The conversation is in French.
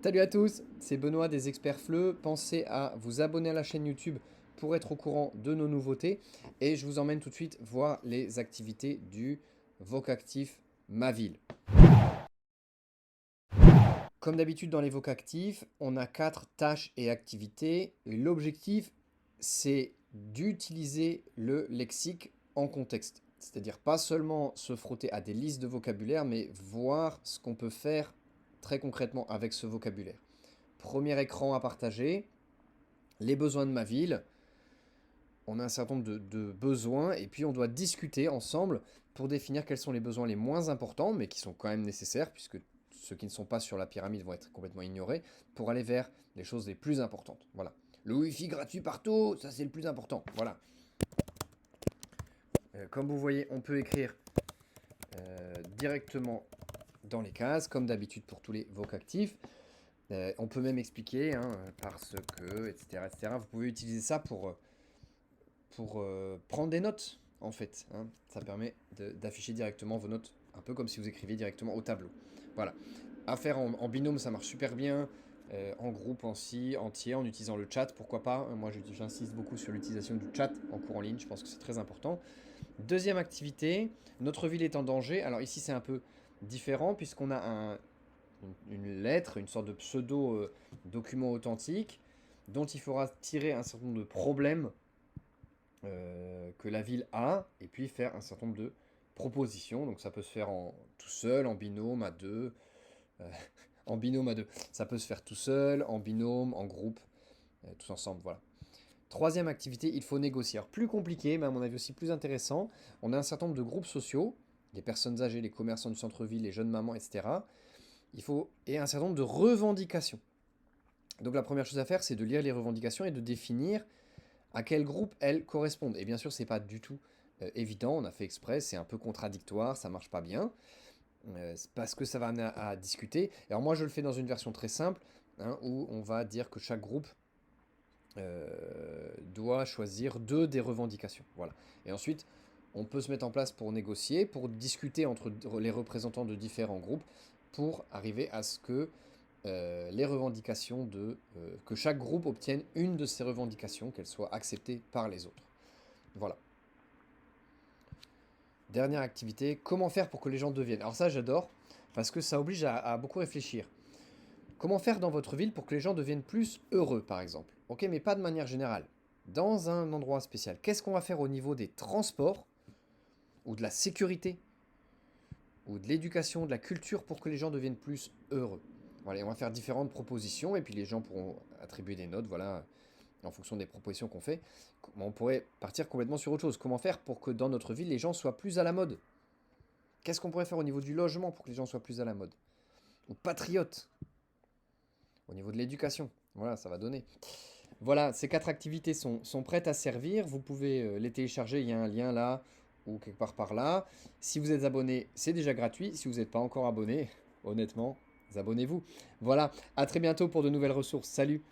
Salut à tous, c'est Benoît des Experts FLE. Pensez à vous abonner à la chaîne YouTube pour être au courant de nos nouveautés. Et je vous emmène tout de suite voir les activités du Vocactif Ma Ville. Comme d'habitude dans les Vocactifs, on a 4 tâches et activités. L'objectif, c'est d'utiliser le lexique en contexte. C'est-à-dire pas seulement se frotter à des listes de vocabulaire, mais voir ce qu'on peut faire très concrètement avec ce vocabulaire. Premier écran à partager, les besoins de ma ville. On a un certain nombre de besoins et puis on doit discuter ensemble pour définir quels sont les besoins les moins importants, mais qui sont quand même nécessaires, puisque ceux qui ne sont pas sur la pyramide vont être complètement ignorés, pour aller vers les choses les plus importantes. Voilà. Le Wi-Fi gratuit partout, ça c'est le plus important. Voilà. Comme vous voyez, on peut écrire directement dans les cases, comme d'habitude pour tous les vocactifs. On peut même expliquer, hein, parce que, etc., etc. Vous pouvez utiliser ça pour prendre des notes, en fait. Hein. Ça permet d'afficher directement vos notes, un peu comme si vous écriviez directement au tableau. Voilà. À faire en binôme, ça marche super bien. En groupe, entier, en utilisant le chat, pourquoi pas. Moi, j'insiste beaucoup sur l'utilisation du chat en cours en ligne. Je pense que c'est très important. Deuxième activité, notre ville est en danger. Alors ici, c'est un peu différent puisqu'on a une lettre, une sorte de pseudo-document authentique dont il faudra tirer un certain nombre de problèmes que la ville a et puis faire un certain nombre de propositions. Donc ça peut se faire tout seul, en binôme, à deux. euh, en binôme à deux. Ça peut se faire tout seul, en binôme, en groupe, tous ensemble. Voilà. Troisième activité, il faut négocier. Alors plus compliqué, mais à mon avis aussi plus intéressant. On a un certain nombre de groupes sociaux, les personnes âgées, les commerçants du centre-ville, les jeunes mamans, etc. Et un certain nombre de revendications. Donc la première chose à faire, c'est de lire les revendications et de définir à quel groupe elles correspondent. Et bien sûr, c'est pas du tout évident, on a fait exprès, c'est un peu contradictoire, ça marche pas bien, parce que ça va amener à discuter. Alors moi, je le fais dans une version très simple, hein, où on va dire que chaque groupe doit choisir deux des revendications. Voilà. Et ensuite, on peut se mettre en place pour négocier, pour discuter entre les représentants de différents groupes, pour arriver à ce que les revendications que chaque groupe obtienne une de ces revendications, qu'elle soit acceptée par les autres. Voilà. Dernière activité, comment faire pour que les gens deviennent. Alors ça, j'adore, parce que ça oblige à beaucoup réfléchir. Comment faire dans votre ville pour que les gens deviennent plus heureux, par exemple? Ok, mais pas de manière générale. Dans un endroit spécial, qu'est-ce qu'on va faire au niveau des transports, ou de la sécurité, ou de l'éducation, de la culture, pour que les gens deviennent plus heureux? Voilà, et on va faire différentes propositions, et puis les gens pourront attribuer des notes, voilà, en fonction des propositions qu'on fait. On pourrait partir complètement sur autre chose. Comment faire pour que dans notre ville, les gens soient plus à la mode? Qu'est-ce qu'on pourrait faire au niveau du logement pour que les gens soient plus à la mode? Ou patriotes, au niveau de l'éducation. Voilà, ça va donner. Voilà, ces 4 activités sont prêtes à servir. Vous pouvez les télécharger, il y a un lien là ou quelque part par là. Si vous êtes abonné, c'est déjà gratuit. Si vous n'êtes pas encore abonné, honnêtement, abonnez-vous. Voilà, à très bientôt pour de nouvelles ressources. Salut!